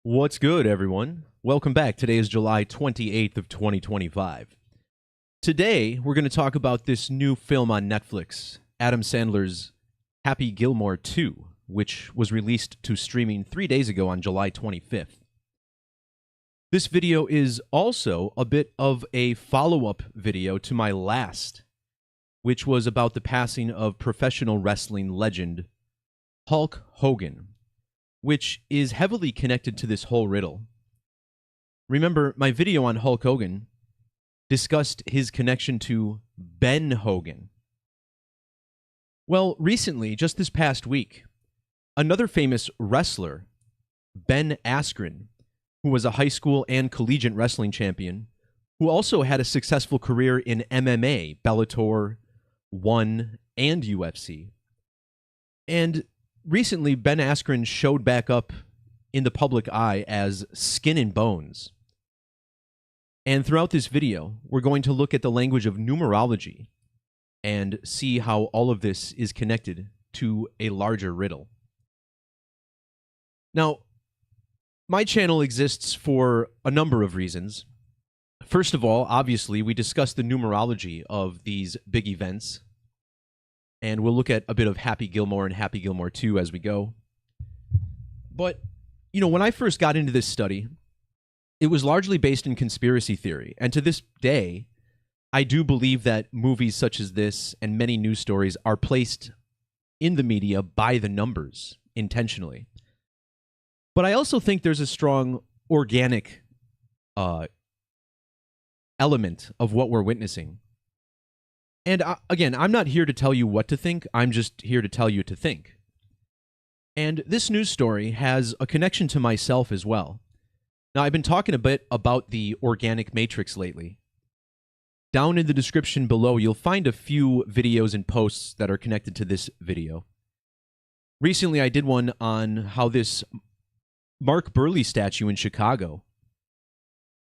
What's good, everyone? Welcome back. Today is July 28th of 2025. Today, we're going to talk about this new film on Netflix, Adam Sandler's Happy Gilmore 2, which was released to streaming 3 days ago on July 25th. This video is also a bit of a follow-up video to my last, which was about the passing of professional wrestling legend Hulk Hogan, which is heavily connected to this whole riddle. Remember, my video on Hulk Hogan discussed his connection to Ben Hogan. Well, recently, just this past week, another famous wrestler, Ben Askren, who was a high school and collegiate wrestling champion, who also had a successful career in MMA, Bellator, ONE, and UFC. And recently, Ben Askren showed back up in the public eye as Skin and Bones. And throughout this video, we're going to look at the language of numerology and see how all of this is connected to a larger riddle. Now, my channel exists for a number of reasons. First of all, obviously, we discuss the numerology of these big events, and we'll look at a bit of Happy Gilmore and Happy Gilmore 2 as we go. But, when I first got into this study, it was largely based in conspiracy theory. And to this day, I do believe that movies such as this and many news stories are placed in the media by the numbers intentionally. But I also think there's a strong organic element of what we're witnessing. And again, I'm not here to tell you what to think. I'm just here to tell you to think. And this news story has a connection to myself as well. Now, I've been talking a bit about the organic matrix lately. Down in the description below, you'll find a few videos and posts that are connected to this video. Recently, I did one on how this Mark Burley statue in Chicago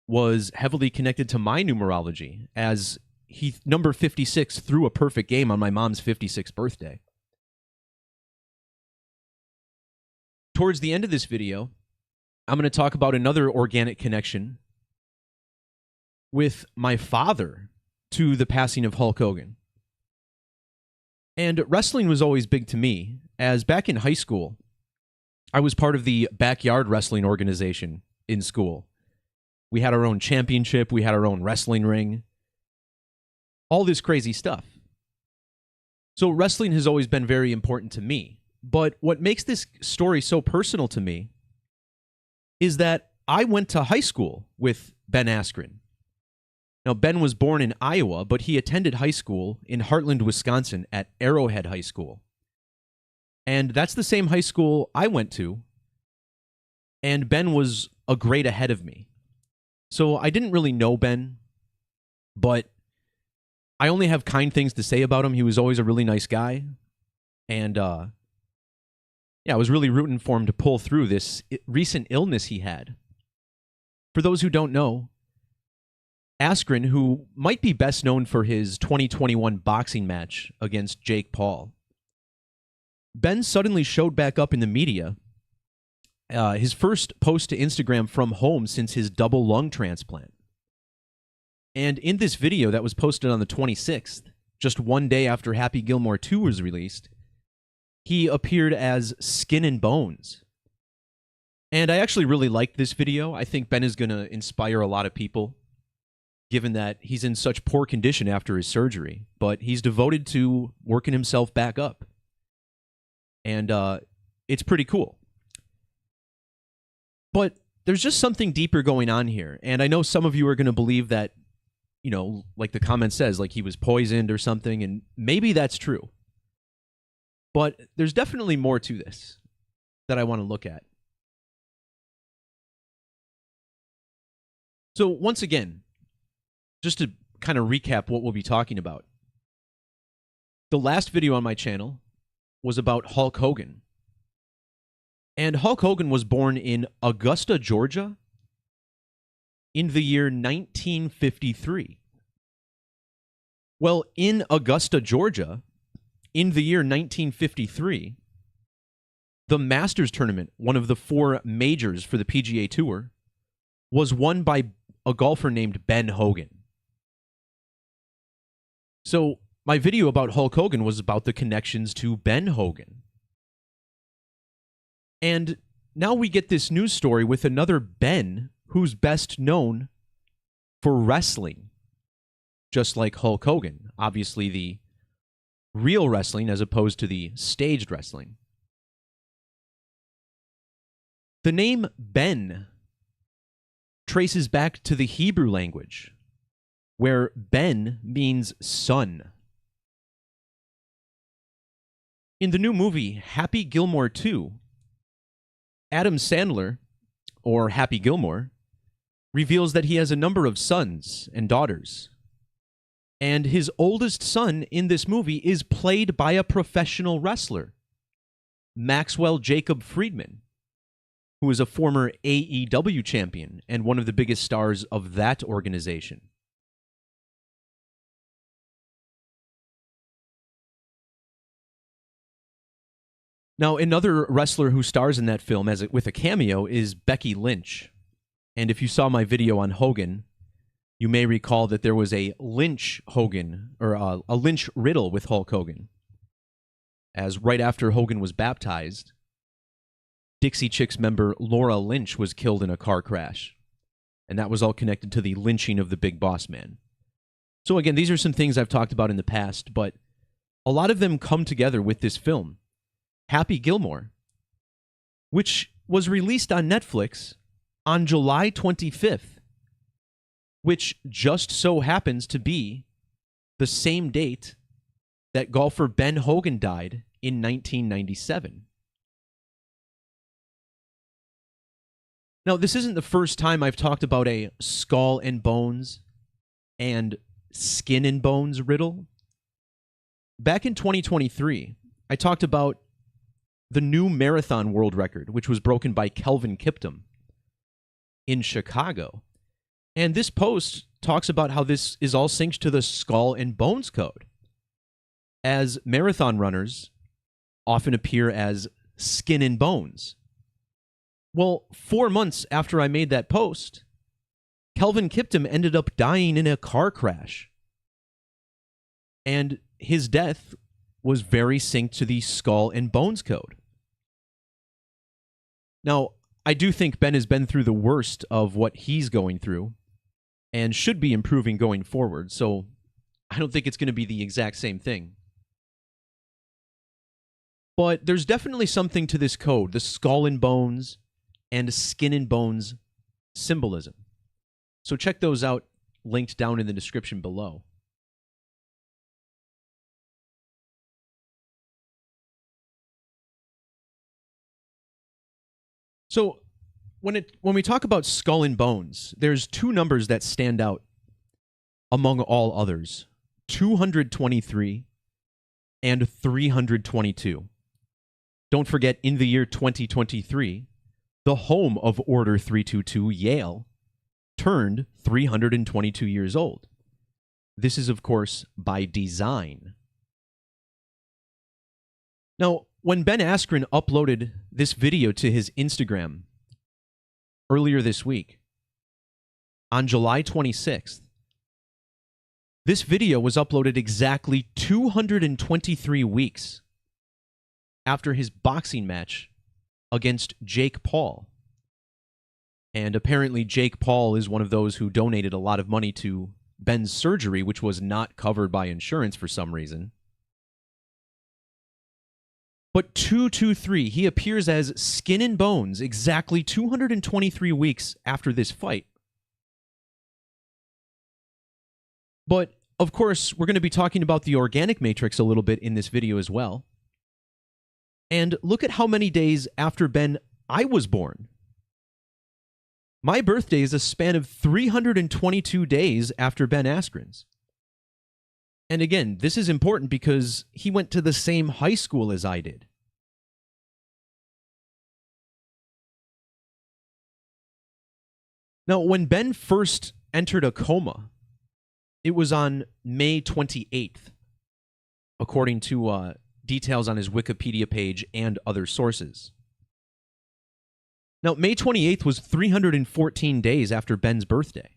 was heavily connected to my numerology, as he, number 56, threw a perfect game on my mom's 56th birthday. Towards the end of this video, I'm going to talk about another organic connection with my father to the passing of Hulk Hogan. And wrestling was always big to me, as back in high school, I was part of the backyard wrestling organization in school. We had our own championship, we had our own wrestling ring, all this crazy stuff. So wrestling has always been very important to me. But what makes this story so personal to me is that I went to high school with Ben Askren. Now, Ben was born in Iowa, but he attended high school in Heartland, Wisconsin at Arrowhead High School. And that's the same high school I went to, and Ben was a grade ahead of me. So I didn't really know Ben, but I only have kind things to say about him. He was always a really nice guy, and I was really rooting for him to pull through this recent illness he had. For those who don't know, Askren, who might be best known for his 2021 boxing match against Jake Paul, Ben suddenly showed back up in the media, his first post to Instagram from home since his double lung transplant. And in this video that was posted on the 26th, just one day after Happy Gilmore 2 was released, he appeared as Skin and Bones. And I actually really liked this video. I think Ben is going to inspire a lot of people, given that he's in such poor condition after his surgery. But he's devoted to working himself back up. And it's pretty cool. But there's just something deeper going on here. And I know some of you are going to believe that, like the comment says, like he was poisoned or something. And maybe that's true. But there's definitely more to this that I want to look at. So once again, just to kind of recap what we'll be talking about. The last video on my channel was about Hulk Hogan. And Hulk Hogan was born in Augusta, Georgia in the year 1953. Well, in Augusta, Georgia, in the year 1953, The Masters tournament, one of the 4 majors for the PGA Tour, was won by a golfer named Ben Hogan. So my video about Hulk Hogan was about the connections to Ben Hogan. And now we get this news story with another Ben who's best known for wrestling, just like Hulk Hogan. Obviously, the real wrestling as opposed to the staged wrestling. The name Ben traces back to the Hebrew language, where Ben means son. In the new movie Happy Gilmore 2, Adam Sandler, or Happy Gilmore, reveals that he has a number of sons and daughters. And his oldest son in this movie is played by a professional wrestler, Maxwell Jacob Friedman, who is a former AEW champion and one of the biggest stars of that organization. Now, another wrestler who stars in that film with a cameo is Becky Lynch. And if you saw my video on Hogan, you may recall that there was a Lynch Hogan, or a Lynch riddle with Hulk Hogan. As right after Hogan was baptized, Dixie Chicks member Laura Lynch was killed in a car crash. And that was all connected to the lynching of the Big Boss Man. So again, these are some things I've talked about in the past, but a lot of them come together with this film, Happy Gilmore, which was released on Netflix on July 25th, which just so happens to be the same date that golfer Ben Hogan died in 1997. Now, this isn't the first time I've talked about a skull and bones and skin and bones riddle. Back in 2023, I talked about the new marathon world record, which was broken by Kelvin Kiptum in Chicago. And this post talks about how this is all synced to the skull and bones code, as marathon runners often appear as skin and bones. Well, 4 months after I made that post, Kelvin Kiptum ended up dying in a car crash. And his death was very synced to the skull and bones code. Now, I do think Ben has been through the worst of what he's going through and should be improving going forward, so I don't think it's going to be the exact same thing. But there's definitely something to this code, the skull and bones and skin and bones symbolism. So check those out, linked down in the description below. So when we talk about skull and bones, there's 2 numbers that stand out among all others: 223 and 322. Don't forget, in the year 2023, the home of Order 322, Yale, turned 322 years old. This is, of course, by design. Now, when Ben Askren uploaded this video to his Instagram earlier this week, on July 26th, this video was uploaded exactly 223 weeks after his boxing match against Jake Paul. And apparently Jake Paul is one of those who donated a lot of money to Ben's surgery, which was not covered by insurance for some reason. But 223, he appears as skin and bones exactly 223 weeks after this fight. But, of course, we're going to be talking about the organic matrix a little bit in this video as well. And look at how many days after Ben I was born. My birthday is a span of 322 days after Ben Askren's. And again, this is important because he went to the same high school as I did. Now, when Ben first entered a coma, it was on May 28th, according to details on his Wikipedia page and other sources. Now, May 28th was 314 days after Ben's birthday.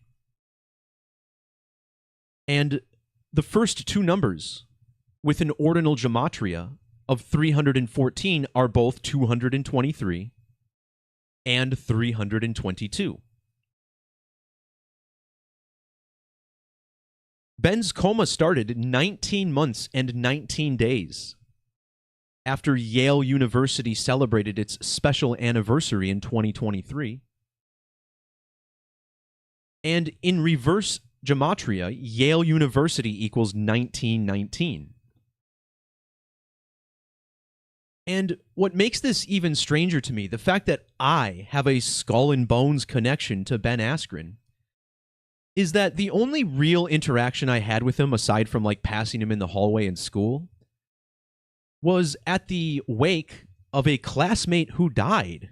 And the first two numbers with an ordinal gematria of 314 are both 223 and 322. Ben's coma started 19 months and 19 days after Yale University celebrated its special anniversary in 2023. And in reverse gematria, Yale University equals 1919. And what makes this even stranger to me, the fact that I have a skull and bones connection to Ben Askren, is that the only real interaction I had with him, aside from like passing him in the hallway in school, was at the wake of a classmate who died.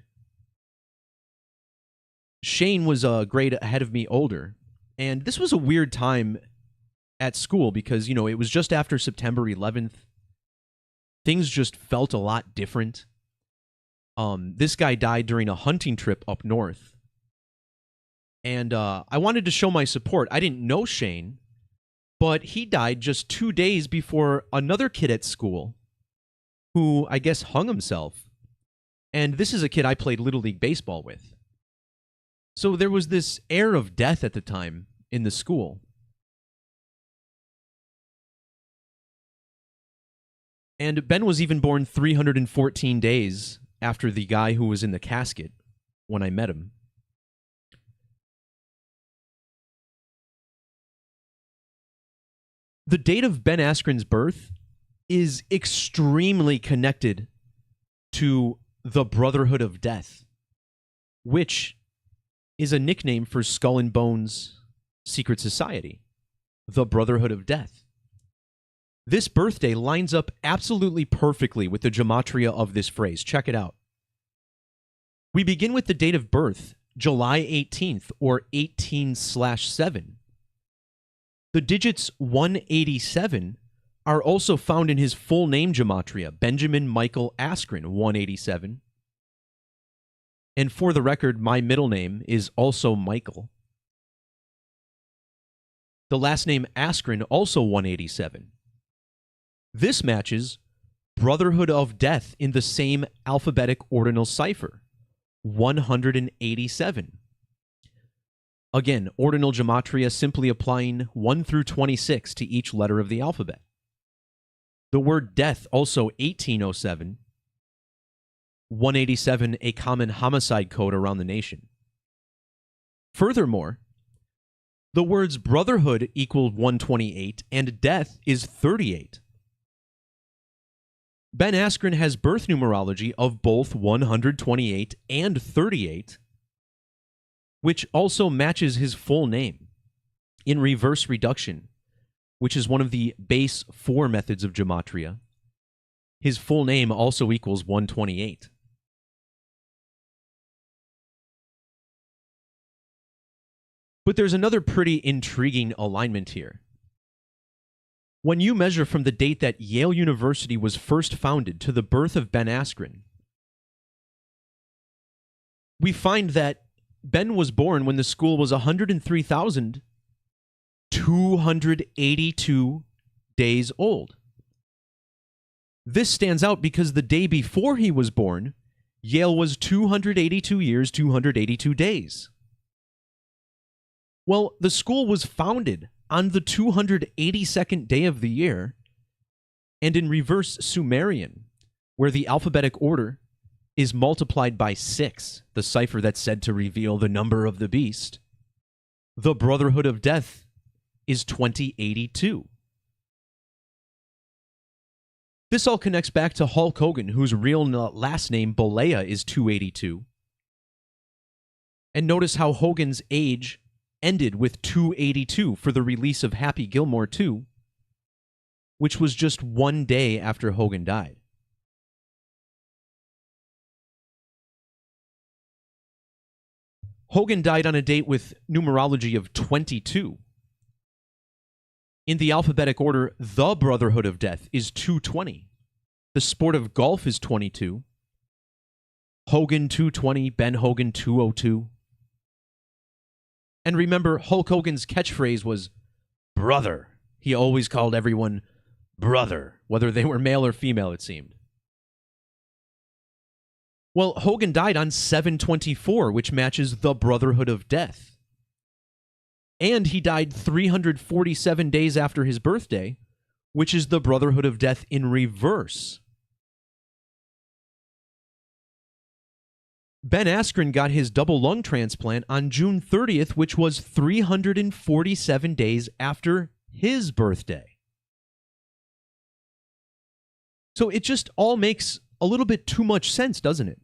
Shane was a grade ahead of me older, and this was a weird time at school because, you know, it was just after September 11th. Things just felt a lot different. This guy died during a hunting trip up north. And I wanted to show my support. I didn't know Shane, but he died just 2 days before another kid at school who, I guess, hung himself. And this is a kid I played Little League Baseball with. So there was this air of death at the time in the school. And Ben was even born 314 days after the guy who was in the casket when I met him. The date of Ben Askren's birth is extremely connected to the Brotherhood of Death, which is a nickname for Skull and Bones' secret society, the Brotherhood of Death. This birthday lines up absolutely perfectly with the gematria of this phrase. Check it out. We begin with the date of birth, July 18th, or 18/7. The digits 187 are also found in his full name gematria, Benjamin Michael Askren, 187. And for the record, my middle name is also Michael. The last name Askren, also 187. This matches Brotherhood of Death in the same alphabetic ordinal cipher, 187. Again, ordinal gematria simply applying 1 through 26 to each letter of the alphabet. The word death, also 1807. 187, a common homicide code around the nation. Furthermore, the words brotherhood equal 128 and death is 38. Ben Askren has birth numerology of both 128 and 38, which also matches his full name. In reverse reduction, which is one of the base 4 methods of gematria, his full name also equals 128. But there's another pretty intriguing alignment here. When you measure from the date that Yale University was first founded to the birth of Ben Askren, we find that Ben was born when the school was 103,282 days old. This stands out because the day before he was born, Yale was 282 years, 282 days. Well, the school was founded on the 282nd day of the year, and in reverse Sumerian, where the alphabetic order is multiplied by 6, the cipher that's said to reveal the number of the beast, the Brotherhood of Death is 2082. This all connects back to Hulk Hogan, whose real last name, Bolea, is 282. And notice how Hogan's age ended with 282 for the release of Happy Gilmore 2, which was just 1 day after Hogan died. Hogan died on a date with numerology of 22. In the alphabetic order, the Brotherhood of Death is 220. The sport of golf is 22. Hogan 220, Ben Hogan 202. And remember, Hulk Hogan's catchphrase was brother. He always called everyone brother, whether they were male or female, it seemed. Well, Hogan died on 7/24, which matches the Brotherhood of Death. And he died 347 days after his birthday, which is the Brotherhood of Death in reverse. Ben Askren got his double lung transplant on June 30th, which was 347 days after his birthday. So it just all makes a little bit too much sense, doesn't it?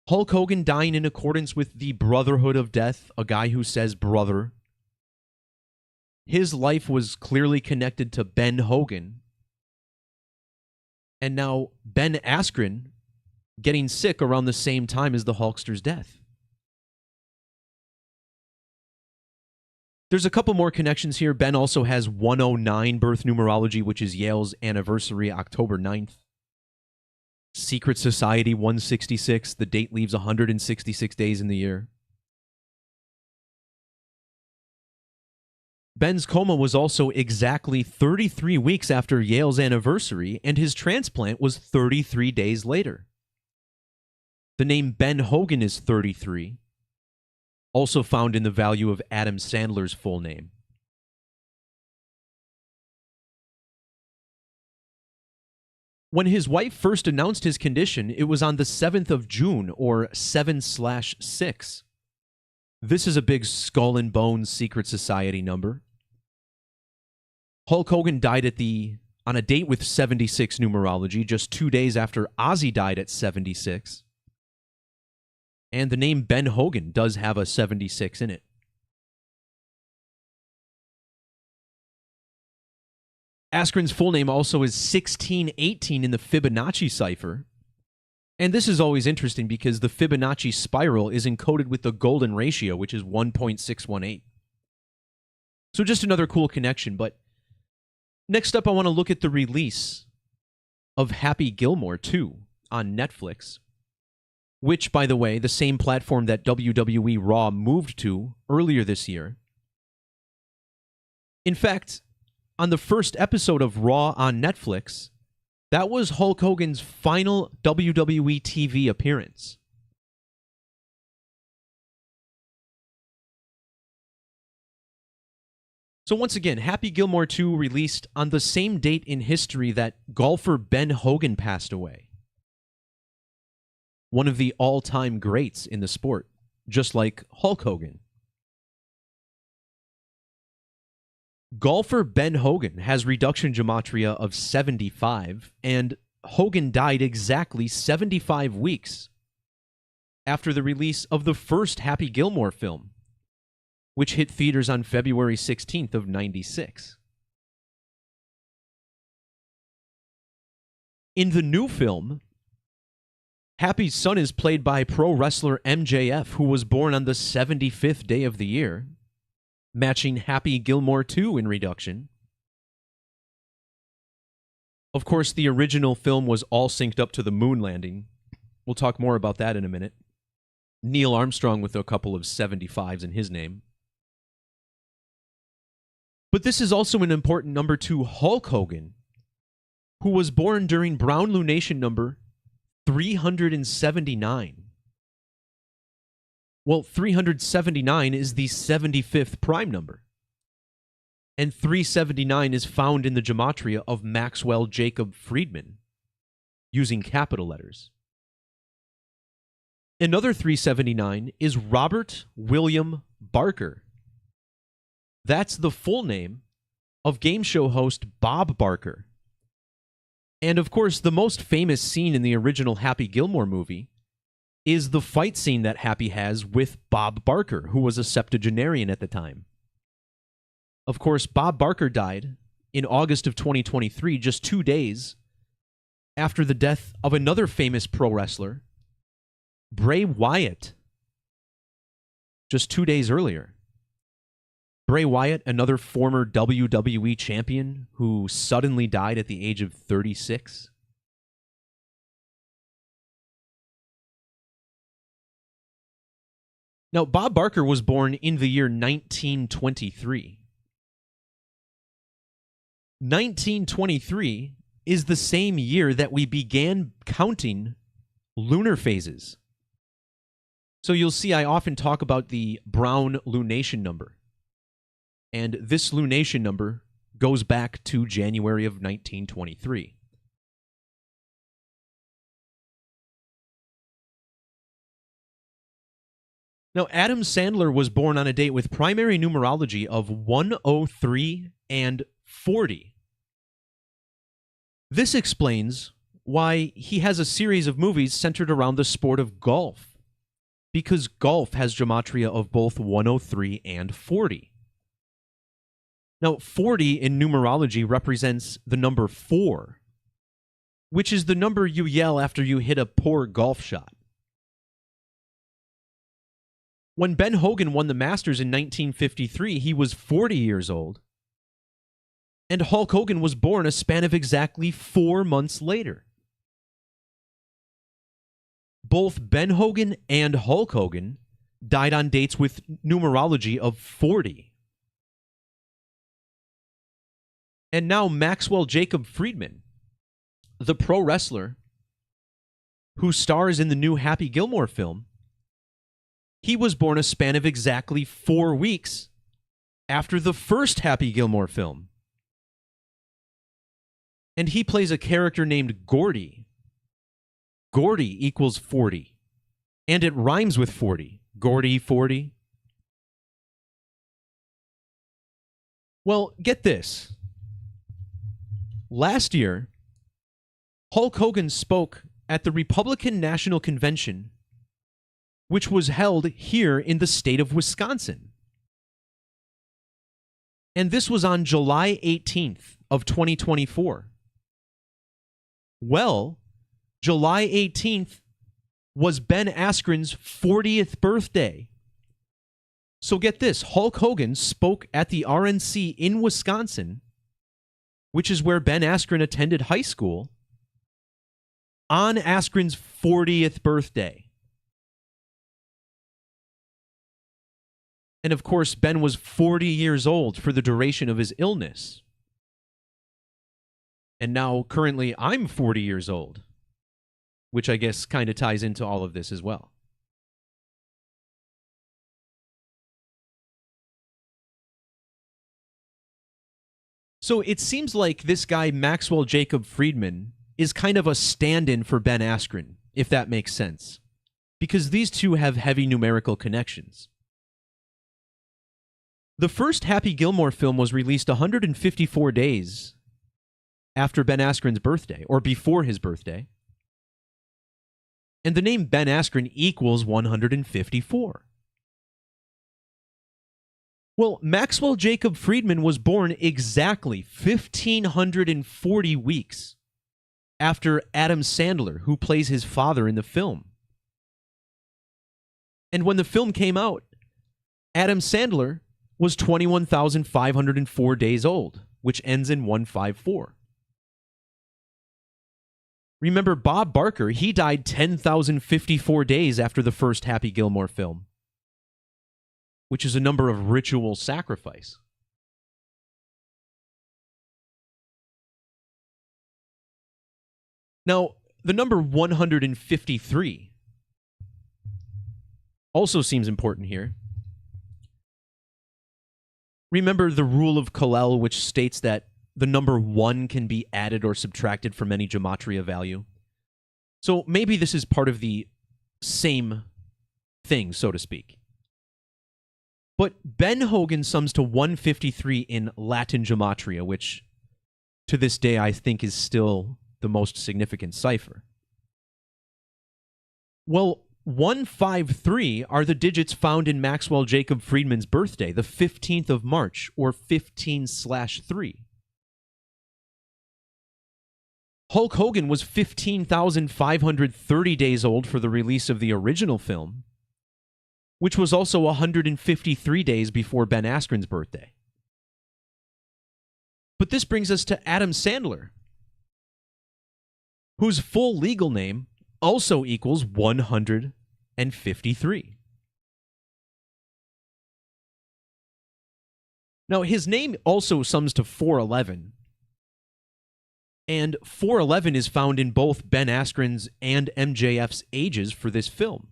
Hulk Hogan dying in accordance with the Brotherhood of Death, a guy who says brother. His life was clearly connected to Ben Hogan. And now Ben Askren getting sick around the same time as the Hulkster's death. There's a couple more connections here. Ben also has 109 birth numerology, which is Yale's anniversary, October 9th. Secret Society 166. The date leaves 166 days in the year. Ben's coma was also exactly 33 weeks after Yale's anniversary, and his transplant was 33 days later. The name Ben Hogan is 33, also found in the value of Adam Sandler's full name. When his wife first announced his condition, it was on the 7th of June, or 7/6. This is a big skull and bones secret society number. Hulk Hogan died on a date with 76 numerology, just 2 days after Ozzy died at 76. And the name Ben Hogan does have a 76 in it. Askren's full name also is 1618 in the Fibonacci cipher. And this is always interesting because the Fibonacci spiral is encoded with the golden ratio, which is 1.618. So just another cool connection. But next up, I want to look at the release of Happy Gilmore 2 on Netflix, which, by the way, the same platform that WWE Raw moved to earlier this year. In fact, on the first episode of Raw on Netflix, that was Hulk Hogan's final WWE TV appearance. So once again, Happy Gilmore 2 released on the same date in history that golfer Ben Hogan passed away. One of the all-time greats in the sport, just like Hulk Hogan. Golfer Ben Hogan has reduction gematria of 75, and Hogan died exactly 75 weeks after the release of the first Happy Gilmore film, which hit theaters on February 16th of 96. In the new film, Happy's son is played by pro wrestler MJF, who was born on the 75th day of the year, matching Happy Gilmore 2 in reduction. Of course, the original film was all synced up to the moon landing. We'll talk more about that in a minute. Neil Armstrong with a couple of 75s in his name. But this is also an important number to Hulk Hogan, who was born during Brown lunation number 379. Well, 379 is the 75th prime number. And 379 is found in the gematria of Maxwell Jacob Friedman, using capital letters. Another 379 is Robert William Barker. That's the full name of game show host Bob Barker. And of course, the most famous scene in the original Happy Gilmore movie is the fight scene that Happy has with Bob Barker, who was a septuagenarian at the time. Of course, Bob Barker died in August of 2023, just 2 days after the death of another famous pro wrestler, Bray Wyatt, just 2 days earlier. Bray Wyatt, another former WWE champion who suddenly died at the age of 36. Now, Bob Barker was born in the year 1923. 1923 is the same year that we began counting lunar phases. So you'll see I often talk about the Brown lunation number. And this lunation number goes back to January of 1923. Now, Adam Sandler was born on a date with primary numerology of 103 and 40. This explains why he has a series of movies centered around the sport of golf, because golf has gematria of both 103 and 40. Now, 40 in numerology represents the number 4, which is the number you yell after you hit a poor golf shot. When Ben Hogan won the Masters in 1953, he was 40 years old, and Hulk Hogan was born a span of exactly 4 months later. Both Ben Hogan and Hulk Hogan died on dates with numerology of 40. And now Maxwell Jacob Friedman, the pro wrestler who stars in the new Happy Gilmore film, he was born a span of exactly 4 weeks after the first Happy Gilmore film. And he plays a character named Gordy. Gordy equals 40. And it rhymes with 40. Gordy 40. Well, get this. Last year, Hulk Hogan spoke at the Republican National Convention, which was held here in the state of Wisconsin. And this was on July 18th of 2024. Well, July 18th was Ben Askren's 40th birthday. So get this, Hulk Hogan spoke at the RNC in Wisconsin, which is where Ben Askren attended high school, on Askren's 40th birthday. And of course, Ben was 40 years old for the duration of his illness. And now, currently, I'm 40 years old, which I guess kind of ties into all of this as well. So it seems like this guy, Maxwell Jacob Friedman, is kind of a stand-in for Ben Askren, if that makes sense, because these two have heavy numerical connections. The first Happy Gilmore film was released 154 days after Ben Askren's birthday, or before his birthday. And the name Ben Askren equals 154. Well, Maxwell Jacob Friedman was born exactly 1,540 weeks after Adam Sandler, who plays his father in the film. And when the film came out, Adam Sandler was 21,504 days old, which ends in 154. Remember, Bob Barker, he died 10,054 days after the first Happy Gilmore film, which is a number of ritual sacrifice. Now, the number 153 also seems important here. Remember the rule of Colel, which states that the number 1 can be added or subtracted from any gematria value. So maybe this is part of the same thing, so to speak. But Ben Hogan sums to 153 in Latin gematria, which to this day I think is still the most significant cipher. Well, 153 are the digits found in Maxwell Jacob Friedman's birthday, the 15th of March, or 15/3. Hulk Hogan was 15,530 days old for the release of the original film, which was also 153 days before Ben Askren's birthday. But this brings us to Adam Sandler, whose full legal name also equals 153. Now, his name also sums to 411, and 411 is found in both Ben Askren's and MJF's ages for this film.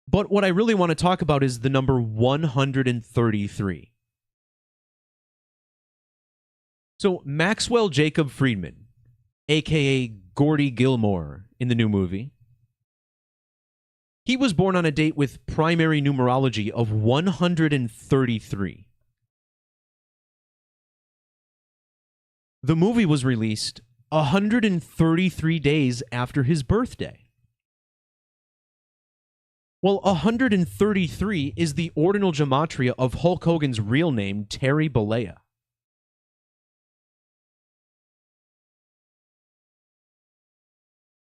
But what I really want to talk about is the number 133. So Maxwell Jacob Friedman, a.k.a. Gordy Gilmore in the new movie, he was born on a date with primary numerology of 133. The movie was released 133 days after his birthday. Well, 133 is the ordinal gematria of Hulk Hogan's real name, Terry Bollea.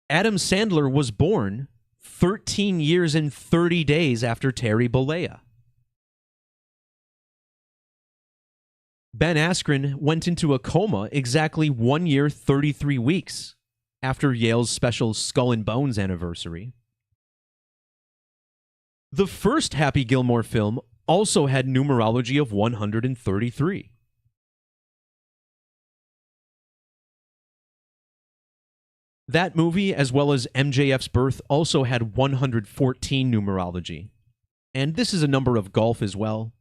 Adam Sandler was born 13 years and 30 days after Terry Bollea. Ben Askren went into a coma exactly 1 year, 33 weeks after Yale's special Skull and Bones anniversary. The first Happy Gilmore film also had numerology of 133. That movie, as well as MJF's birth, also had 114 numerology. And this is a number of golf as well.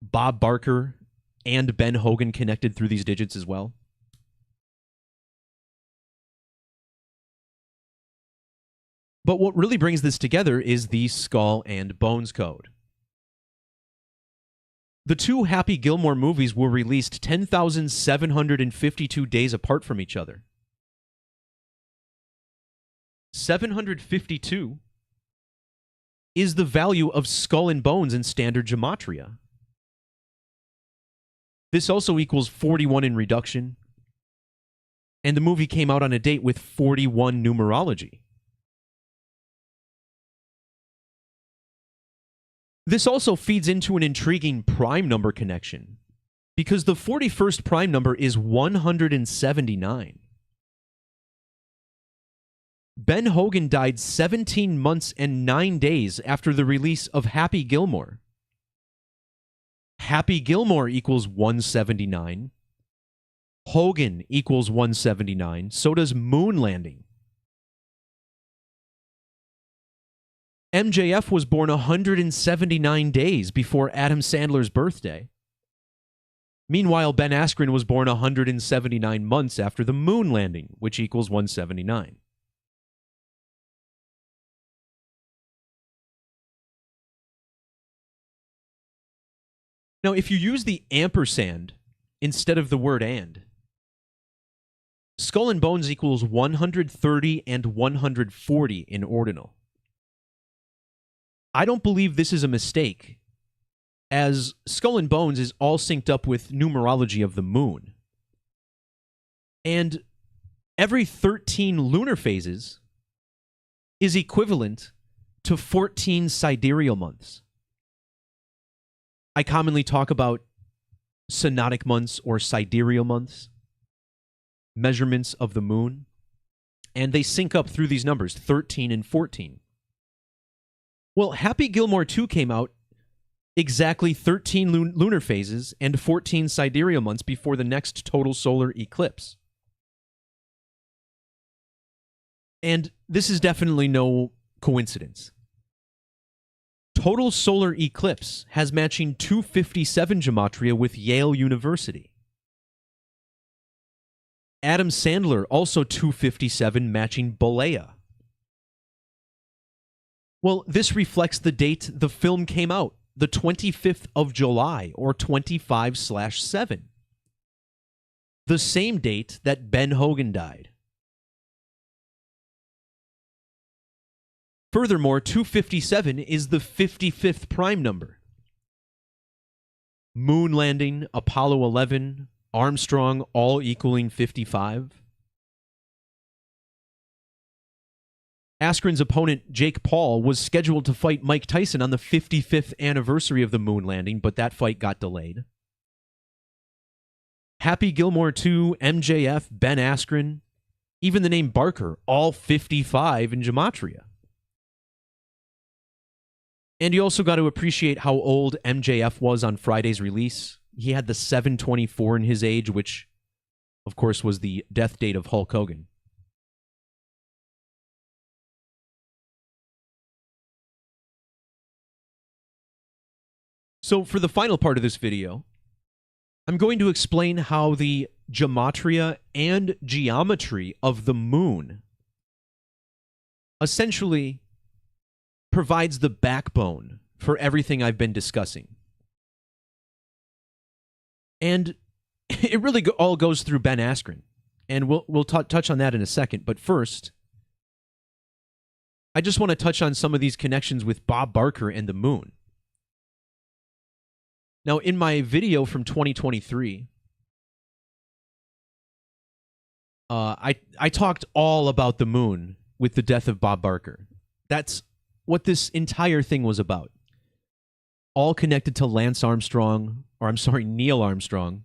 Bob Barker and Ben Hogan connected through these digits as well. But what really brings this together is the Skull and Bones code. The two Happy Gilmore movies were released 10,752 days apart from each other. 752 is the value of Skull and Bones in standard gematria. This also equals 41 in reduction, and the movie came out on a date with 41 numerology. This also feeds into an intriguing prime number connection, because the 41st prime number is 179. Ben Hogan died 17 months and 9 days after the release of Happy Gilmore. Happy Gilmore equals 179. Hogan equals 179. So does Moon Landing. MJF was born 179 days before Adam Sandler's birthday. Meanwhile, Ben Askren was born 179 months after the Moon Landing, which equals 179. Now, if you use the ampersand instead of the word and, Skull and Bones equals 130 and 140 in ordinal. I don't believe this is a mistake, as Skull and Bones is all synced up with numerology of the moon. And every 13 lunar phases is equivalent to 14 sidereal months. I commonly talk about synodic months or sidereal months, measurements of the moon, and they sync up through these numbers, 13 and 14. Well, Happy Gilmore 2 came out exactly 13 lunar phases and 14 sidereal months before the next total solar eclipse. And this is definitely no coincidence. Total solar eclipse has matching 257 gematria with Yale University. Adam Sandler also 257 matching Bollea. Well, this reflects the date the film came out, the 25th of July, or 25/7. The same date that Ben Hogan died. Furthermore, 257 is the 55th prime number. Moon landing, Apollo 11, Armstrong, all equaling 55. Askren's opponent, Jake Paul, was scheduled to fight Mike Tyson on the 55th anniversary of the moon landing, but that fight got delayed. Happy Gilmore 2, MJF, Ben Askren, even the name Barker, all 55 in Gematria. And you also got to appreciate how old MJF was on Friday's release. He had the 724 in his age, which, of course, was the death date of Hulk Hogan. So for the final part of this video, I'm going to explain how the gematria and geometry of the moon essentially provides the backbone for everything I've been discussing. And it really all goes through Ben Askren. And we'll touch on that in a second. But first, I just want to touch on some of these connections with Bob Barker and the moon. Now, in my video from 2023, I talked all about the moon with the death of Bob Barker. That's what this entire thing was about. All connected to Neil Armstrong,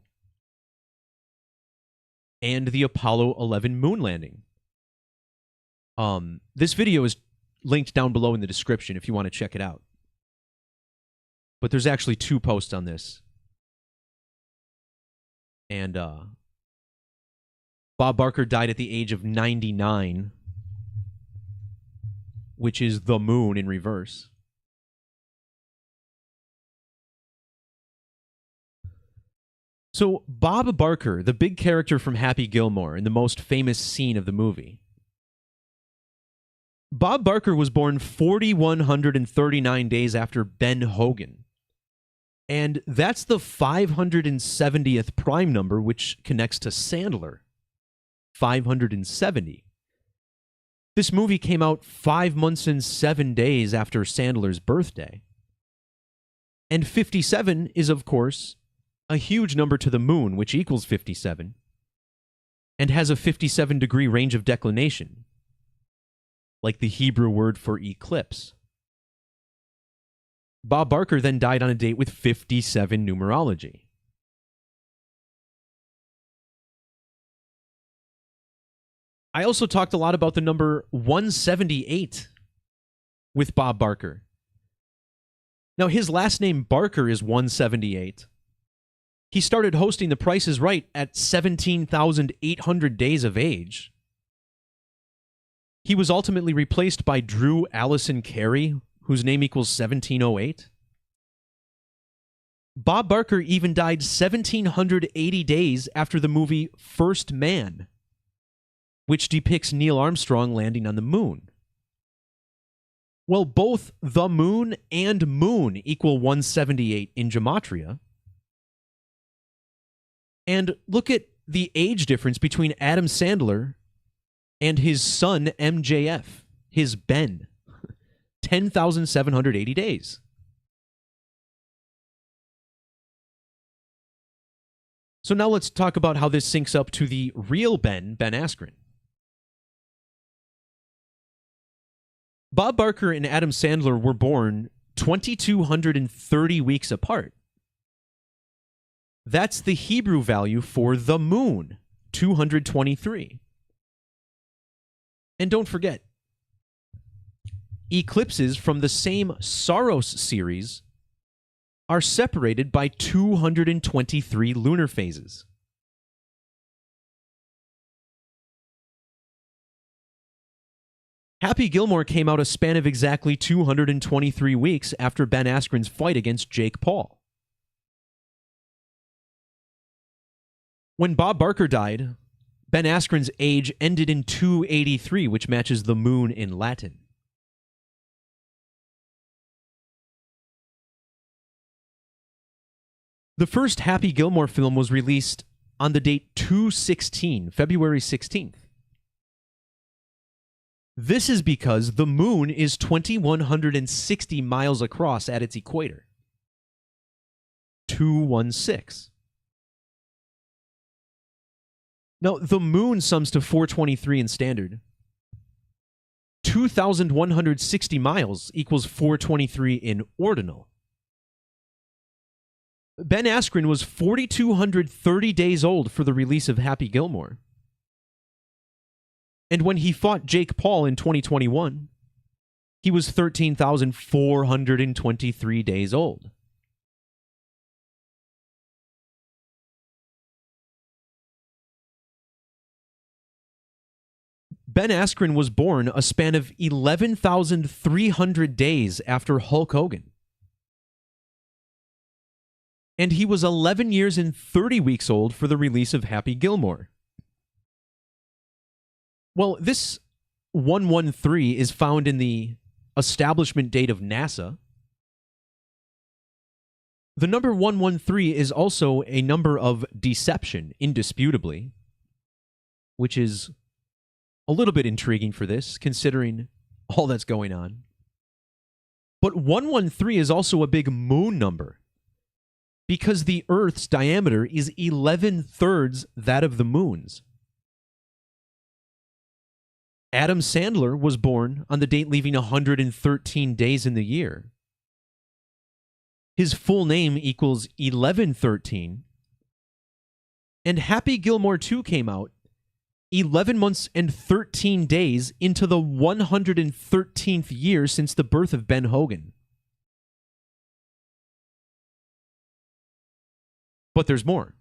and the Apollo 11 moon landing. This video is linked down below in the description if you want to check it out. But there's actually 2 posts on this. And Bob Barker died at the age of 99, which is the moon in reverse. So Bob Barker, the big character from Happy Gilmore and the most famous scene of the movie, Bob Barker was born 4,139 days after Ben Hogan. And that's the 570th prime number, which connects to Sandler. 570. This movie came out 5 months and 7 days after Sandler's birthday. And 57 is, of course, a huge number to the moon, which equals 57, and has a 57-degree range of declination, like the Hebrew word for eclipse. Bob Barker then died on a date with 57 numerology. I also talked a lot about the number 178 with Bob Barker. Now, his last name Barker is 178. He started hosting The Price is Right at 17,800 days of age. He was ultimately replaced by Drew Allison Carey, whose name equals 1708. Bob Barker even died 1,780 days after the movie First Man, which depicts Neil Armstrong landing on the moon. Well, both the moon and moon equal 178 in Gematria. And look at the age difference between Adam Sandler and his son MJF, his Ben. 10,780 days. So now let's talk about how this syncs up to the real Ben Askren. Bob Barker and Adam Sandler were born 2,230 weeks apart. That's the Hebrew value for the moon, 223. And don't forget, eclipses from the same Saros series are separated by 223 lunar phases. Happy Gilmore came out a span of exactly 223 weeks after Ben Askren's fight against Jake Paul. When Bob Barker died, Ben Askren's age ended in 283, which matches the moon in Latin. The first Happy Gilmore film was released on the date 2/16, February 16th. This is because the moon is 2,160 miles across at its equator. 216. Now, the moon sums to 423 in standard. 2,160 miles equals 423 in ordinal. Ben Askren was 4,230 days old for the release of Happy Gilmore. And when he fought Jake Paul in 2021, he was 13,423 days old. Ben Askren was born a span of 11,300 days after Hulk Hogan. And he was 11 years and 30 weeks old for the release of Happy Gilmore. Well, this 113 is found in the establishment date of NASA. The number 113 is also a number of deception, indisputably, which is a little bit intriguing for this, considering all that's going on. But 113 is also a big moon number, because the Earth's diameter is 11/3 that of the moon's. Adam Sandler was born on the date leaving 113 days in the year. His full name equals 1113. And Happy Gilmore 2 came out 11 months and 13 days into the 113th year since the birth of Ben Hogan. But there's more.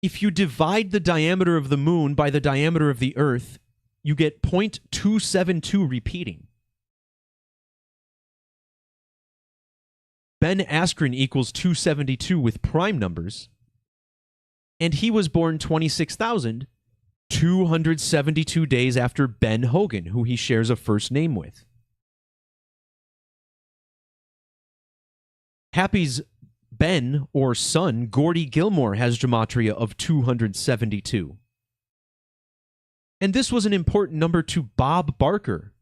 If you divide the diameter of the moon by the diameter of the Earth, you get 0.272 repeating. Ben Askren equals 272 with prime numbers, and he was born 26,272 days after Ben Hogan, who he shares a first name with. Happy's Ben, or son, Gordy Gilmore, has Gematria of 272. And this was an important number to Bob Barker,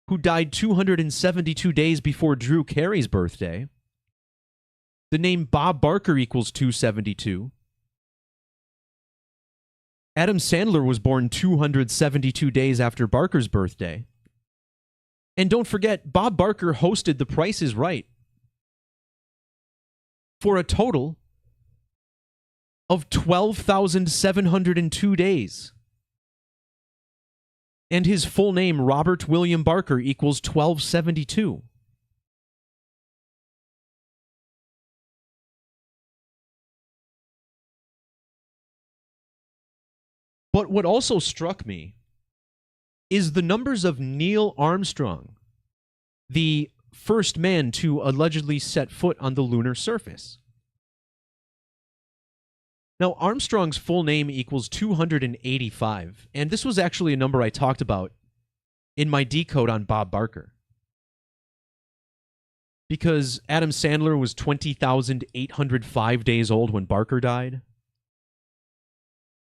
who died 272 days before Drew Carey's birthday. The name Bob Barker equals 272. Adam Sandler was born 272 days after Barker's birthday. And don't forget, Bob Barker hosted The Price is Right for a total of 12,702 days. And his full name, Robert William Barker, equals 1272. But what also struck me is the numbers of Neil Armstrong, the first man to allegedly set foot on the lunar surface. Now, Armstrong's full name equals 285, and this was actually a number I talked about in my decode on Bob Barker. Because Adam Sandler was 20,805 days old when Barker died.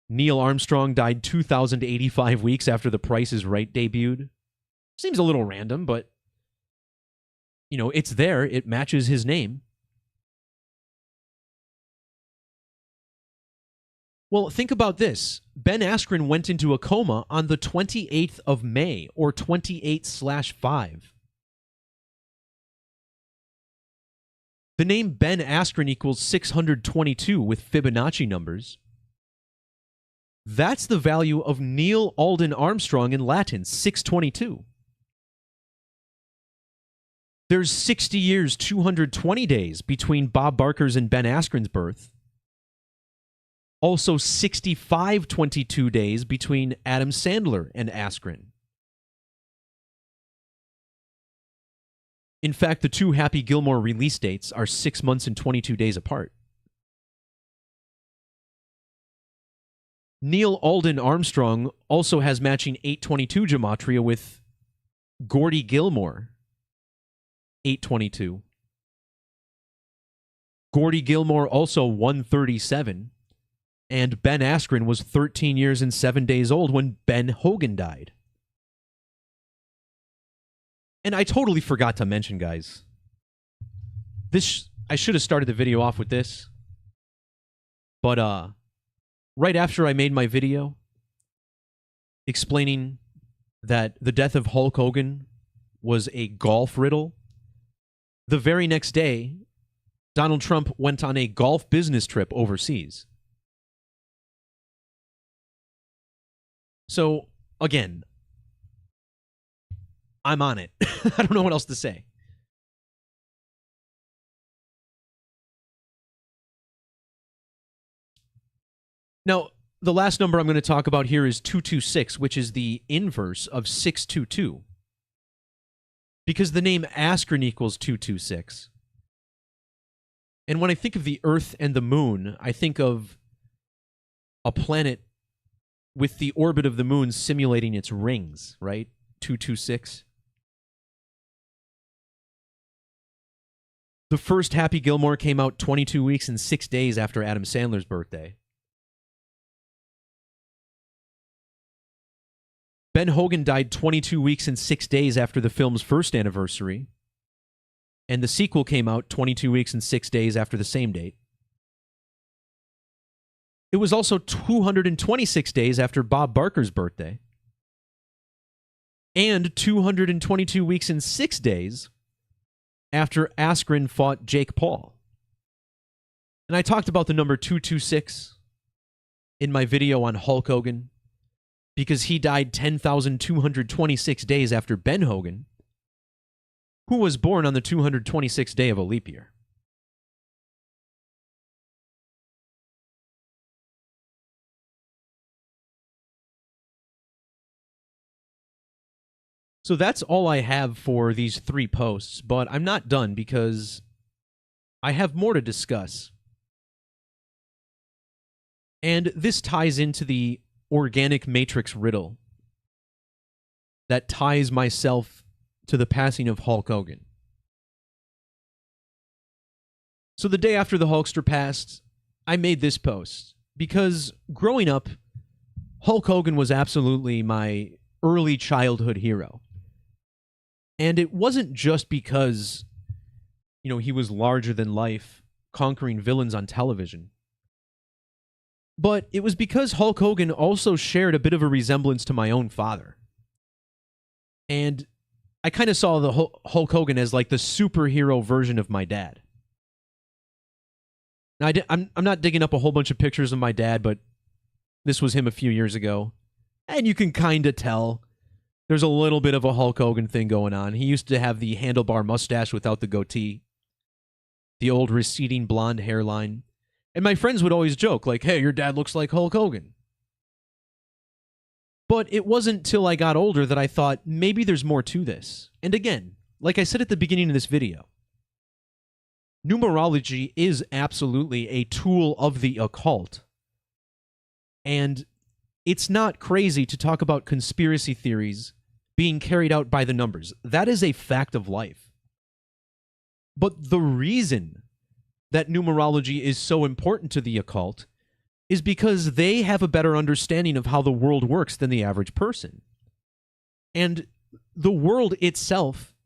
Neil Armstrong died 2,085 weeks after The Price is Right debuted. Seems a little random, but you know, it's there. It matches his name. Well, think about this. Ben Askren went into a coma on the 28th of May, or 28/5. The name Ben Askren equals 622 with Fibonacci numbers. That's the value of Neil Alden Armstrong in Latin, 622. There's 60 years, 220 days between Bob Barker's and Ben Askren's birth. Also 6522 days between Adam Sandler and Askren. In fact, the two Happy Gilmore release dates are 6 months and 22 days apart. Neil Alden Armstrong also has matching 822 Gematria with Gordy Gilmore, 822. Gordy Gilmore also 137, and Ben Askren was 13 years and 7 days old when Ben Hogan died. And I totally forgot to mention, guys, this I should have started the video off with this, but right after I made my video explaining that the death of Hulk Hogan was a golf riddle, the very next day, Donald Trump went on a golf business trip overseas. So, again, I'm on it. I don't know what else to say. Now, the last number I'm going to talk about here is 226, which is the inverse of 622. Because the name Askren equals 226. And when I think of the Earth and the Moon, I think of a planet with the orbit of the Moon simulating its rings, right? 226. The first Happy Gilmore came out 22 weeks and 6 days after Adam Sandler's birthday. Ben Hogan died 22 weeks and 6 days after the film's first anniversary, and the sequel came out 22 weeks and 6 days after the same date. It was also 226 days after Bob Barker's birthday, and 222 weeks and 6 days after Askren fought Jake Paul. And I talked about the number 226 in my video on Hulk Hogan, because he died 10,226 days after Ben Hogan, who was born on the 226th day of a leap year. So that's all I have for these 3 posts, but I'm not done because I have more to discuss. And this ties into the organic matrix riddle that ties myself to the passing of Hulk Hogan. So the day after the Hulkster passed, I made this post because growing up, Hulk Hogan was absolutely my early childhood hero. And it wasn't just because, he was larger than life, conquering villains on television. But it was because Hulk Hogan also shared a bit of a resemblance to my own father. And I kind of saw the Hulk Hogan as like the superhero version of my dad. Now, I'm not digging up a whole bunch of pictures of my dad, but this was him a few years ago. And you can kind of tell there's a little bit of a Hulk Hogan thing going on. He used to have the handlebar mustache without the goatee, the old receding blonde hairline. And my friends would always joke, like, hey, your dad looks like Hulk Hogan. But it wasn't till I got older that I thought, maybe there's more to this. And again, like I said at the beginning of this video, numerology is absolutely a tool of the occult. And it's not crazy to talk about conspiracy theories being carried out by the numbers. That is a fact of life. But the reason that numerology is so important to the occult is because they have a better understanding of how the world works than the average person. And the world itself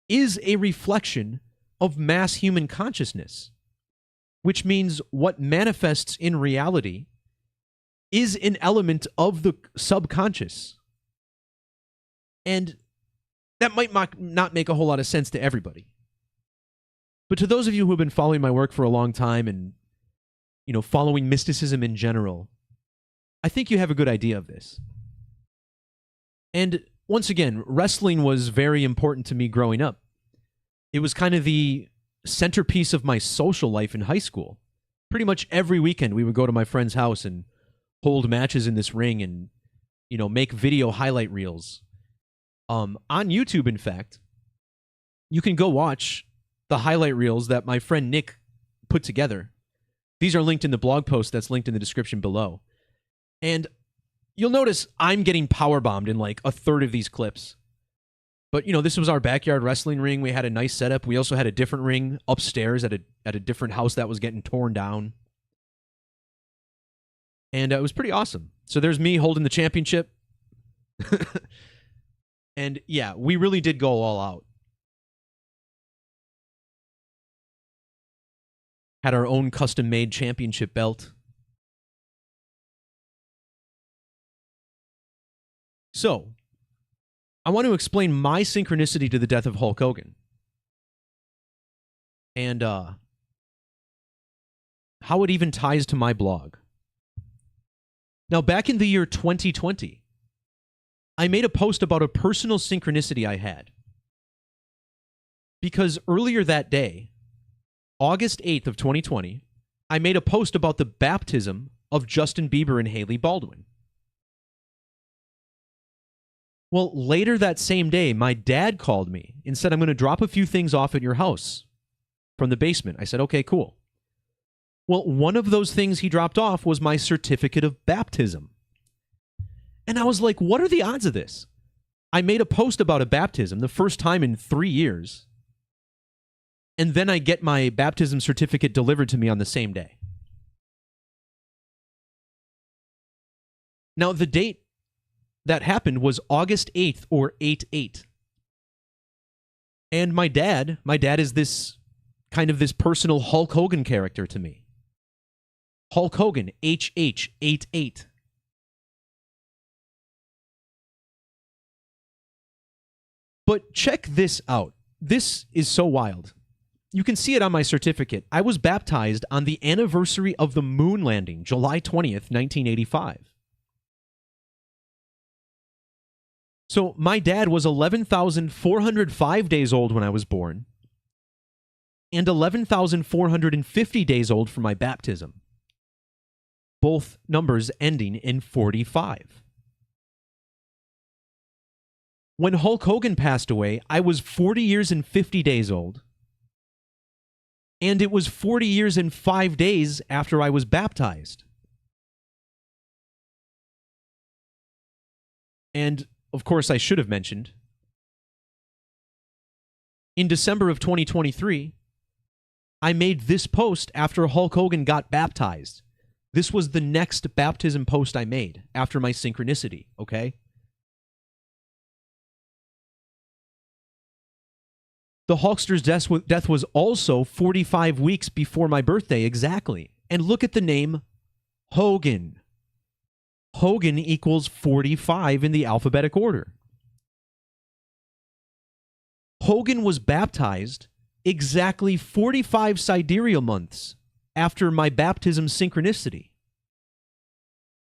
is a reflection of mass human consciousness, which means what manifests in reality is an element of the subconscious. And that might not make a whole lot of sense to everybody. But to those of you who have been following my work for a long time and, following mysticism in general, I think you have a good idea of this. And once again, wrestling was very important to me growing up. It was kind of the centerpiece of my social life in high school. Pretty much every weekend we would go to my friend's house and hold matches in this ring and, make video highlight reels. On YouTube, in fact, you can go watch the highlight reels that my friend Nick put together. These are linked in the blog post that's linked in the description below. And you'll notice I'm getting powerbombed in like a third of these clips. But, this was our backyard wrestling ring. We had a nice setup. We also had a different ring upstairs at a different house that was getting torn down. And it was pretty awesome. So there's me holding the championship. And yeah, we really did go all out. Had our own custom-made championship belt. So, I want to explain my synchronicity to the death of Hulk Hogan. And how it even ties to my blog. Now, back in the year 2020, I made a post about a personal synchronicity I had. Because earlier that day, August 8th of 2020, I made a post about the baptism of Justin Bieber and Hailey Baldwin. Well, later that same day, my dad called me and said, I'm going to drop a few things off at your house from the basement. I said, okay, cool. Well, one of those things he dropped off was my certificate of baptism. And I was like, what are the odds of this? I made a post about a baptism the first time in 3 years. And then I get my baptism certificate delivered to me on the same day. Now, the date that happened was August 8th or 8/8. And my dad is this kind of this personal Hulk Hogan character to me. Hulk Hogan, HH, 8/8. But check this out. This is so wild. You can see it on my certificate. I was baptized on the anniversary of the moon landing, July 20th, 1985. So my dad was 11,405 days old when I was born, and 11,450 days old for my baptism. Both numbers ending in 45. When Hulk Hogan passed away, I was 40 years and 50 days old. And it was 40 years and 5 days after I was baptized. And, of course, I should have mentioned, in December of 2023, I made this post after Hulk Hogan got baptized. This was the next baptism post I made after my synchronicity, okay? The Hulkster's death was also 45 weeks before my birthday, exactly. And look at the name, Hogan. Hogan equals 45 in the alphabetic order. Hogan was baptized exactly 45 sidereal months after my baptism synchronicity.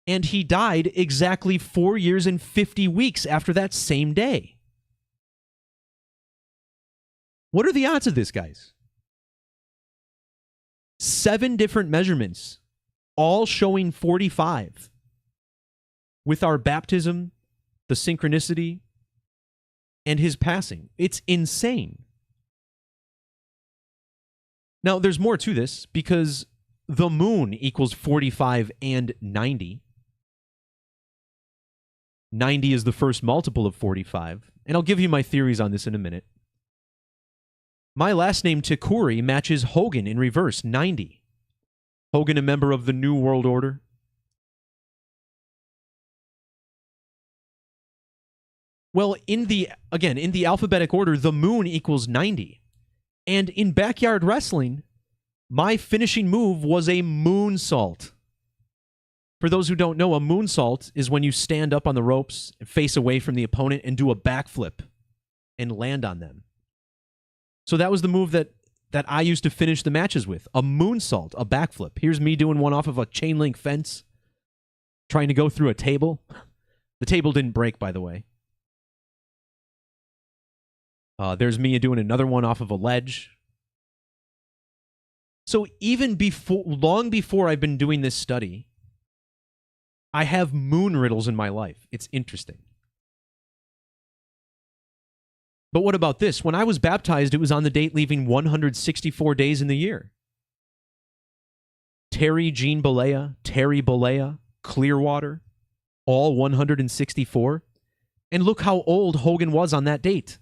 And he died exactly 4 years and 50 weeks after that same day. What are the odds of this, guys? 7 different measurements, all showing 45. With our baptism, the synchronicity, and his passing. It's insane. Now, there's more to this, because the moon equals 45 and 90. 90 is the first multiple of 45, and I'll give you my theories on this in a minute. My last name, Takuri, matches Hogan in reverse, 90. Hogan, a member of the New World Order. Well, in the alphabetic order, the moon equals 90. And in backyard wrestling, my finishing move was a moonsault. For those who don't know, a moonsault is when you stand up on the ropes, face away from the opponent, and do a backflip and land on them. So that was the move that I used to finish the matches with. A moonsault, a backflip. Here's me doing one off of a chain link fence, trying to go through a table. The table didn't break, by the way. There's me doing another one off of a ledge. So even long before I've been doing this study, I have moon riddles in my life. It's interesting. But what about this? When I was baptized, it was on the date leaving 164 days in the year. Terry Jean Balea, Terry Balea, Clearwater, all 164. And look how old Hogan was on that date.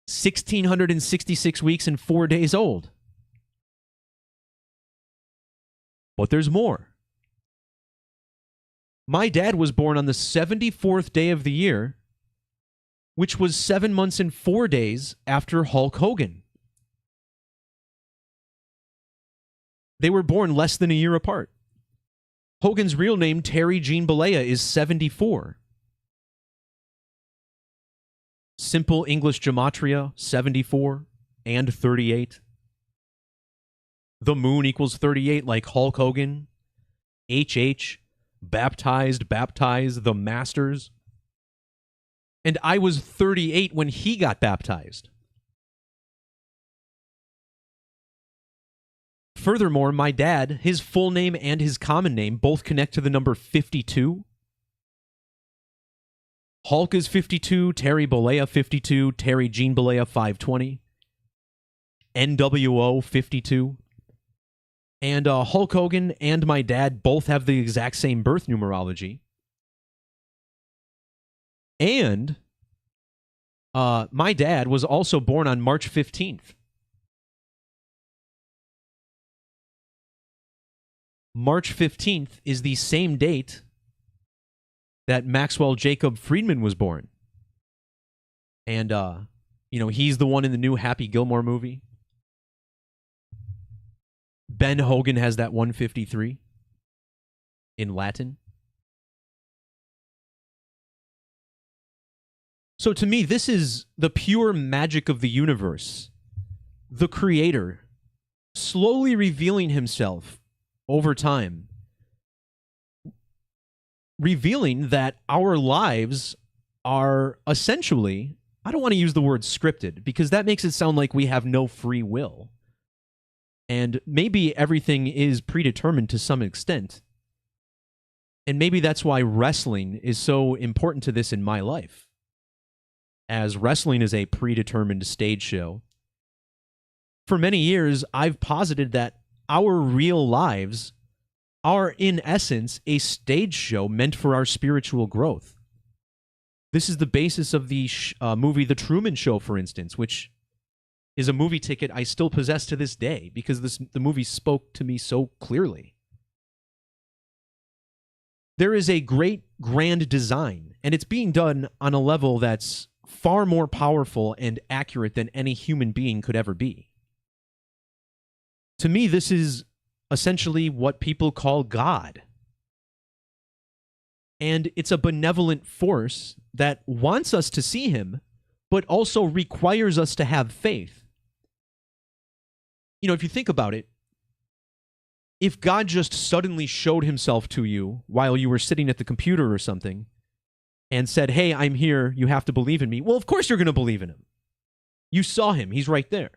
1,666 weeks and 4 days old. But there's more. My dad was born on the 74th day of the year, which was 7 months and 4 days after Hulk Hogan. They were born less than a year apart. Hogan's real name, Terry Jean Balea, is 74. Simple English Gematria, 74 and 38. The moon equals 38, like Hulk Hogan. HH, baptized, the Masters. And I was 38 when he got baptized. Furthermore, my dad, his full name and his common name both connect to the number 52. Hulk is 52, Terry Bollea 52, Terry Jean Bollea 520, NWO 52. And Hulk Hogan and my dad both have the exact same birth numerology. And my dad was also born on March 15th. March 15th is the same date that Maxwell Jacob Friedman was born. And, he's the one in the new Happy Gilmore movie. Ben Hogan has that 153 in Latin. So to me, this is the pure magic of the universe. The creator slowly revealing himself over time, revealing that our lives are essentially, I don't want to use the word scripted, because that makes it sound like we have no free will. And maybe everything is predetermined to some extent. And maybe that's why wrestling is so important to this in my life. As wrestling is a predetermined stage show. For many years, I've posited that our real lives are, in essence, a stage show meant for our spiritual growth. This is the basis of the movie The Truman Show, for instance, which is a movie ticket I still possess to this day because the movie spoke to me so clearly. There is a great grand design, and it's being done on a level that's far more powerful and accurate than any human being could ever be. To me, this is essentially what people call God. And it's a benevolent force that wants us to see him, but also requires us to have faith. You know, if you think about it, if God just suddenly showed himself to you while you were sitting at the computer or something and said, hey, I'm here, you have to believe in me, well, of course you're going to believe in him. You saw him, he's right there.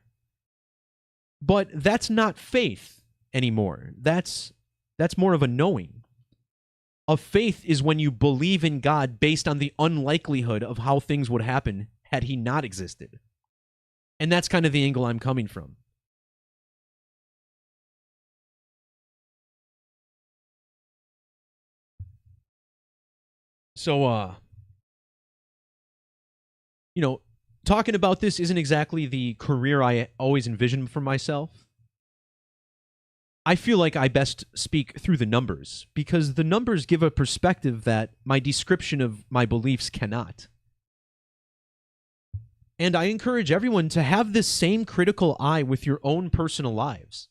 But that's not faith anymore. That's more of a knowing. A faith is when you believe in God based on the unlikelihood of how things would happen had he not existed. And that's kind of the angle I'm coming from. So, talking about this isn't exactly the career I always envisioned for myself. I feel like I best speak through the numbers, because the numbers give a perspective that my description of my beliefs cannot. And I encourage everyone to have this same critical eye with your own personal lives.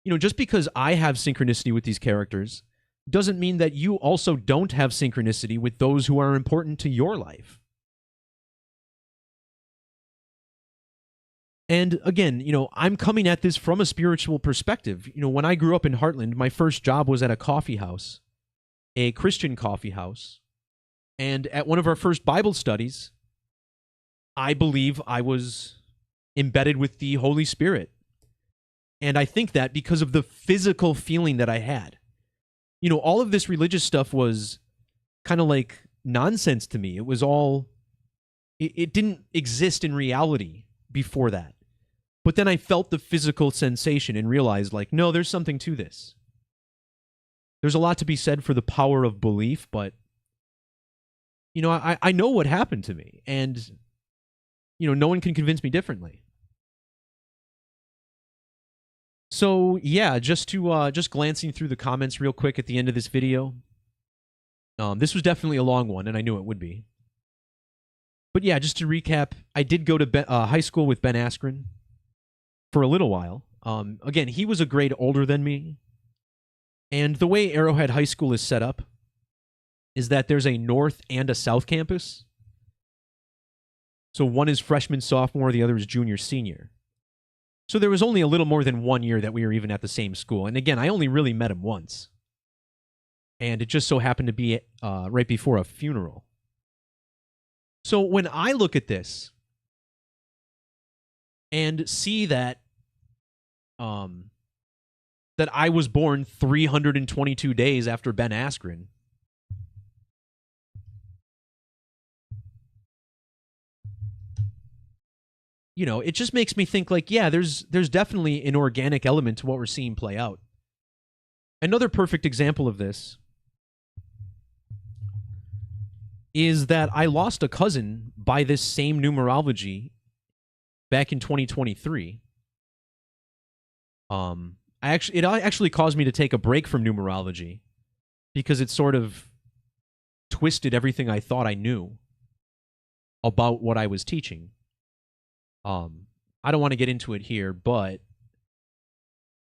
Just because I have synchronicity with these characters doesn't mean that you also don't have synchronicity with those who are important to your life. And again, I'm coming at this from a spiritual perspective. When I grew up in Heartland, my first job was at a coffee house, a Christian coffee house. And at one of our first Bible studies, I believe I was embedded with the Holy Spirit. And I think that because of the physical feeling that I had. All of this religious stuff was kind of like nonsense to me. It was all, it didn't exist in reality before that. But then I felt the physical sensation and realized, no, there's something to this. There's a lot to be said for the power of belief, but, I know what happened to me, and, no one can convince me differently. So, yeah, just glancing through the comments real quick at the end of this video. This was definitely a long one, and I knew it would be. But yeah, just to recap, I did go to high school with Ben Askren for a little while. Again, he was a grade older than me. And the way Arrowhead High School is set up is that there's a north and a south campus. So one is freshman, sophomore, the other is junior, senior. So there was only a little more than 1 year that we were even at the same school. And again, I only really met him once. And it just so happened to be right before a funeral. So when I look at this and see that that I was born 322 days after Ben Askren, you know, it just makes me think like, yeah, there's definitely an organic element to what we're seeing play out. Another perfect example of this is that I lost a cousin by this same numerology back in 2023. It actually caused me to take a break from numerology because it sort of twisted everything I thought I knew about what I was teaching. I don't want to get into it here, but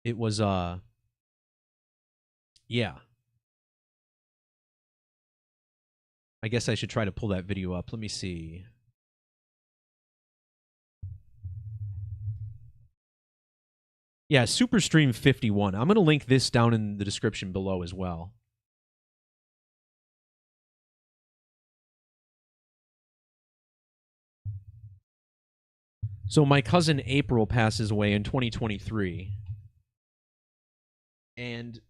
it was yeah. I guess I should try to pull that video up. Let me see. Yeah, Superstream 51. I'm going to link this down in the description below as well. So my cousin April passes away in 2023. And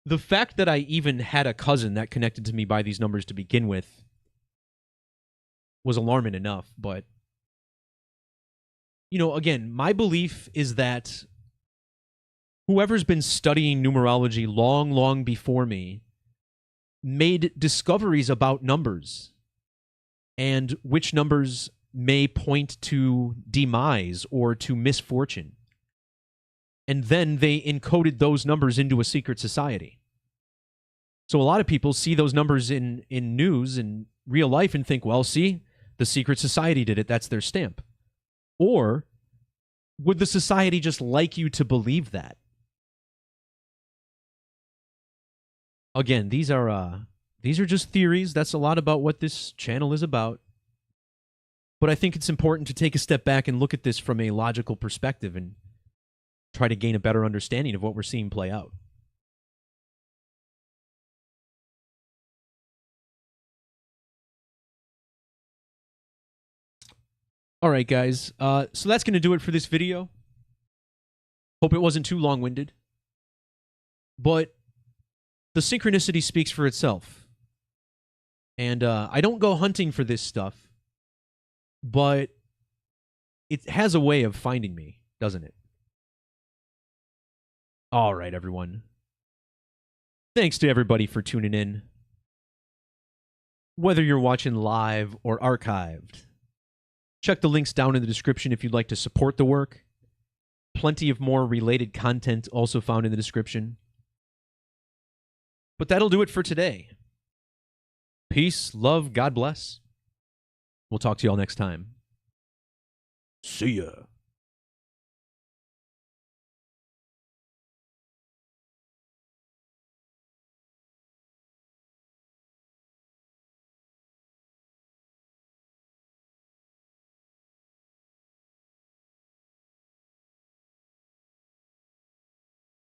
the fact that I even had a cousin that connected to me by these numbers to begin with was alarming enough. But, you know, again, my belief is that whoever's been studying numerology long, long before me made discoveries about numbers and which numbers may point to demise or to misfortune. And then they encoded those numbers into a secret society. So a lot of people see those numbers in news and real life and think, well, see, the secret society did it. That's their stamp. Or would the society just like you to believe that? Again, these are just theories. That's a lot about what this channel is about. But I think it's important to take a step back and look at this from a logical perspective and try to gain a better understanding of what we're seeing play out. All right, guys. So that's going to do it for this video. Hope it wasn't too long-winded. But the synchronicity speaks for itself. And I don't go hunting for this stuff, but it has a way of finding me, doesn't it? All right, everyone. Thanks to everybody for tuning in. Whether you're watching live or archived, check the links down in the description if you'd like to support the work. Plenty of more related content also found in the description. But that'll do it for today. Peace, love, God bless. We'll talk to y'all next time. See ya.